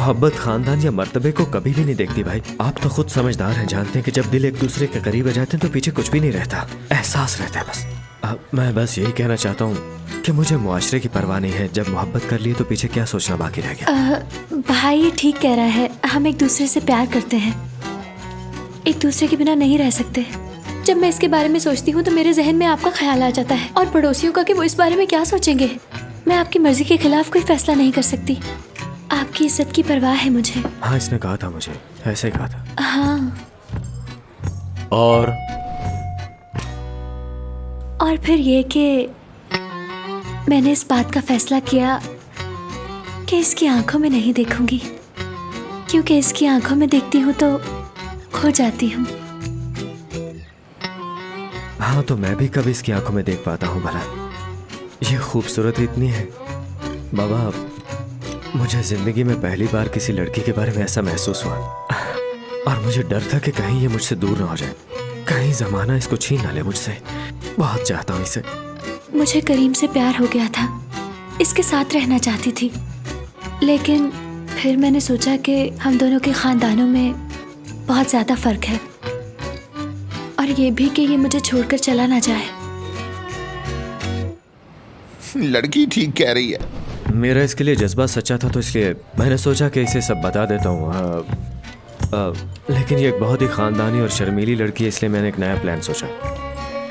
मोहब्बत खानदान या मर्तबे को कभी भी नहीं देखती भाई। आप तो खुद समझदार हैं, जानते हैं कि जब दिल एक दूसरे के करीब आ जाते हैं तो पीछे कुछ भी नहीं रहता, एहसास रहता है बस। मैं बस यही कहना चाहता हूँ कि मुझे मुआशरे की परवाह नहीं है। जब मोहब्बत कर लिए तो पीछे क्या सोचना बाकी रह गया। भाई ये ठीक कह रहा है, हम एक दूसरे से प्यार करते हैं, एक दूसरे के बिना नहीं रह सकते। जब मैं इसके बारे में सोचती हूँ तो मेरे जहन में आपका ख्याल आ जाता है और पड़ोसियों का कि वो इस बारे में क्या सोचेंगे। मैं आपकी मर्जी के खिलाफ कोई फैसला नहीं कर सकती। आपकी इज्जत की परवाह है मुझे। हाँ, इसने कहा था मुझे, ऐसे कहा था। हाँ, और फिर ये कि मैंने इस बात का फैसला किया कि इसकी आंखों में नहीं देखूंगी, क्योंकि इसकी आंखों में देखती हूँ तो खो जाती हूँ। हाँ, तो मैं भी कभी इसकी आंखों में देख पाता हूँ भला? ये खूबसूरत इतनी है बाबा। मुझे जिंदगी में पहली बार किसी लड़की के बारे में ऐसा महसूस हुआ और मुझे डर था कि कहीं ये मुझसे दूर ना हो जाए, कहीं जमाना इसको छीन ना ले मुझसे। बहुत चाहता हूँ इसे। मुझे करीम से प्यार हो गया था, इसके साथ रहना चाहती थी, लेकिन फिर मैंने सोचा कि हम दोनों के खानदानों में बहुत ज्यादा फर्क है और ये भी कि ये मुझे छोड़कर चला ना जाए। लड़की ठीक कह रही है। मेरा इसके लिए जज्बा सच्चा था तो इसलिए मैंने सोचा कि इसे सब बता देता हूँ। लेकिन ये एक बहुत ही ख़ानदानी और शर्मीली लड़की है, इसलिए मैंने एक नया प्लान सोचा।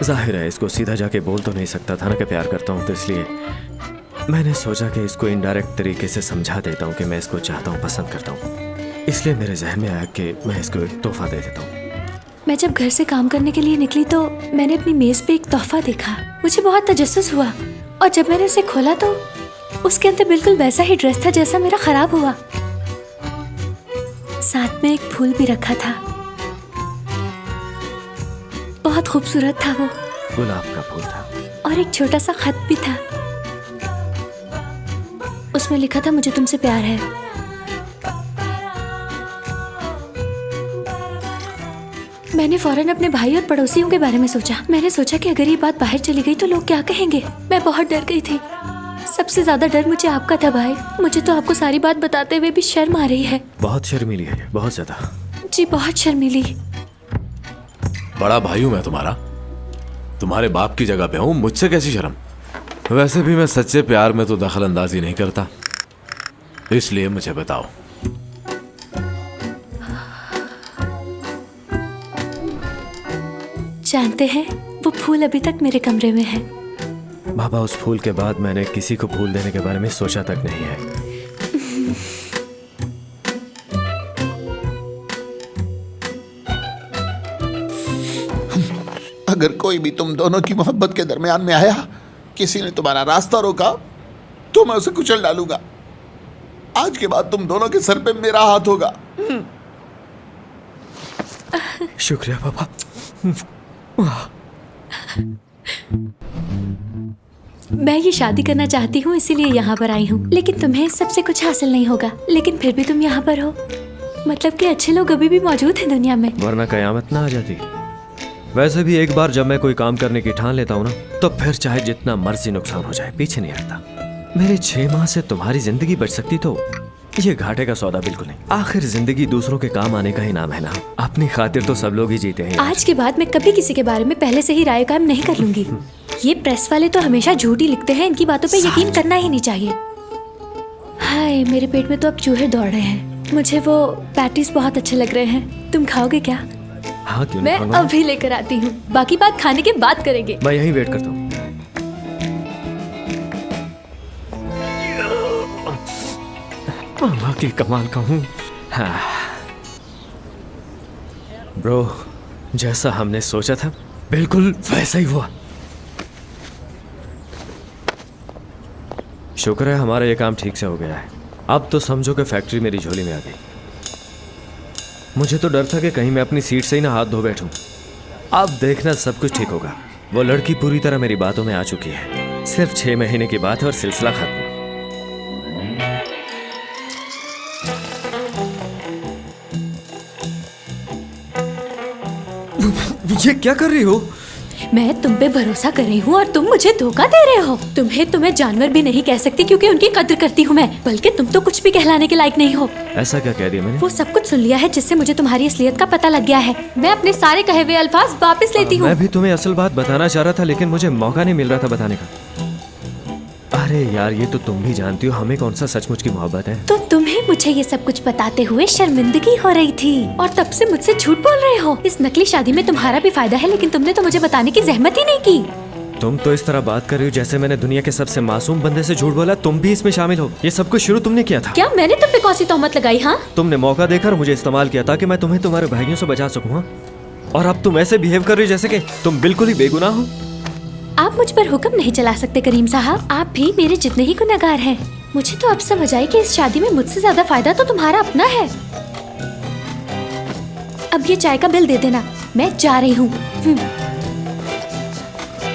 जाहिर है इसको सीधा जाके बोल तो नहीं सकता था ना कि प्यार करता हूँ, तो इसलिए मैंने सोचा कि इसको इनडायरेक्ट तरीके से समझा देता हूँ कि मैं इसको चाहता हूँ, पसंद करता हूँ। इसलिए मेरे जहन में आया कि मैं इसको एक तोहफा दे देता हूँ। मैं जब घर से काम करने के लिए निकली तो मैंने अपनी मेज़ पे एक तोहफा देखा। मुझे बहुत तजस्सुस हुआ और जब मैंने उसे खोला तो उसके अंदर बिल्कुल वैसा ही ड्रेस था जैसा मेरा खराब हुआ। साथ में एक फूल भी रखा था, बहुत खूबसूरत था वो। गुलाब का फूल था और एक छोटा सा खत भी था, उसमें लिखा था मुझे तुमसे प्यार है। मैंने फौरन अपने भाई और पड़ोसियों के बारे में सोचा। मैंने सोचा कि अगर ये बात बाहर चली गई तो लोग क्या कहेंगे। मैं बहुत डर गई थी। सबसे ज्यादा डर मुझे आपका था भाई। मुझे तो आपको सारी बात बताते हुए भी शर्म आ रही है। बहुत शर्मीली है, बहुत ज्यादा। जी बहुत शर्मीली। बड़ा भाई हूं मैं तुम्हारा, तुम्हारे बाप की जगह पे हूं, मुझसे कैसी शर्म। वैसे भी मैं सच्चे प्यार में तो दखल अंदाजी नहीं करता, इसलिए मुझे बताओ। जानते हैं वो फूल अभी तक मेरे कमरे में है। बाबा, उस फूल के बाद मैंने किसी को फूल देने के बारे में सोचा तक नहीं है। अगर कोई भी तुम दोनों की मोहब्बत के दरमियान में आया, किसी ने तुम्हारा रास्ता रोका, तो मैं उसे कुचल डालूंगा। आज के बाद तुम दोनों के सर पे मेरा हाथ होगा। शुक्रिया पापा। मैं ये शादी करना चाहती हूँ, इसीलिए यहाँ पर आई हूँ, लेकिन तुम्हें इस सबसे कुछ हासिल नहीं होगा। लेकिन फिर भी तुम यहाँ पर हो, मतलब कि अच्छे लोग अभी भी मौजूद हैं दुनिया में। वरना कयामत ना आ जाती। वैसे भी एक बार जब मैं कोई काम करने की ठान लेता हूँ ना, तो फिर चाहे जितना मर्जी नुकसान हो जाए पीछे नहीं हटता। मेरे 6 माह से तुम्हारी जिंदगी बच सकती तो ये घाटे का सौदा बिल्कुल नहीं। आखिर जिंदगी दूसरों के काम आने का ही नाम है ना। अपनी खातिर तो सब लोग ही जीते हैं। आज के बाद मैं कभी किसी के बारे में पहले से ही राय कायम नहीं कर लूंगी। ये प्रेस वाले तो हमेशा झूठ ही लिखते हैं, इनकी बातों पे यकीन करना ही नहीं चाहिए। हाय, मेरे पेट में तो अब चूहे दौड़ रहे हैं। मुझे वो पैटीज बहुत अच्छे लग रहे हैं, तुम खाओगे क्या? हाँ, क्यों मैं नहीं? अभी लेकर आती हूँ, बाकी बात खाने के बाद करेंगे। मैं यहीं वेट करता हूँ। मामा की कमाल का हूँ। हाँ। ब्रो, जैसा हमने सोचा था बिल्कुल वैसा ही हुआ। शुक्र है हमारा ये काम ठीक से हो गया है। अब तो समझो कि फैक्ट्री मेरी झोली में आ गई। मुझे तो डर था कि कहीं मैं अपनी सीट से ही ना हाथ धो बैठूं। अब देखना सब कुछ ठीक होगा। वो लड़की पूरी तरह मेरी बातों में आ चुकी है। सिर्फ 6 महीने की बात है और सिलसिला खत्म। ये क्या कर रही हो? मैं तुम पे भरोसा कर रही हूँ और तुम मुझे धोखा दे रहे हो। तुम्हें जानवर भी नहीं कह सकती क्योंकि उनकी कद्र करती हूँ मैं, बल्कि तुम तो कुछ भी कहलाने के लायक नहीं हो। ऐसा क्या कह दिया मैंने? वो सब कुछ सुन लिया है जिससे मुझे तुम्हारी असलियत का पता लग गया है। मैं अपने सारे कहे हुए अल्फाज वापस लेती हूँ। मैं भी तुम्हें असल बात बताना चाह रहा था लेकिन मुझे मौका नहीं मिल रहा था बताने का। अरे यार, ये तो तुम भी जानती हो हमें कौन सा सचमुच की मोहब्बत है। तो तुम्हें मुझे ये सब कुछ बताते हुए शर्मिंदगी हो रही थी और तब से मुझसे झूठ बोल रहे हो। इस नकली शादी में तुम्हारा भी फायदा है, लेकिन तुमने तो मुझे बताने की जहमत ही नहीं की। तुम तो इस तरह बात कर रही हो जैसे मैंने दुनिया के सबसे मासूम बंदे से झूठ बोला। तुम भी इसमें शामिल हो। ये सब कुछ शुरू तुमने किया था। क्या मैंने तुम पे कौन सी तोहमत लगाई? हाँ, तुमने मौका देकर मुझे इस्तेमाल किया ताकि मैं तुम्हें तुम्हारे भाइयों से बचा सकूं। हाँ? और अब तुम ऐसे बिहेव कर रही हो जैसे कि तुम बिल्कुल ही बेगुनाह हो। आप मुझ पर हुक्म नहीं चला सकते करीम साहब, आप भी मेरे जितने ही गुनहगार हैं। मुझे तो अब समझ आई कि इस शादी में मुझसे ज्यादा फायदा तो तुम्हारा अपना है। अब ये चाय का बिल दे देना, मैं जा रही हूँ।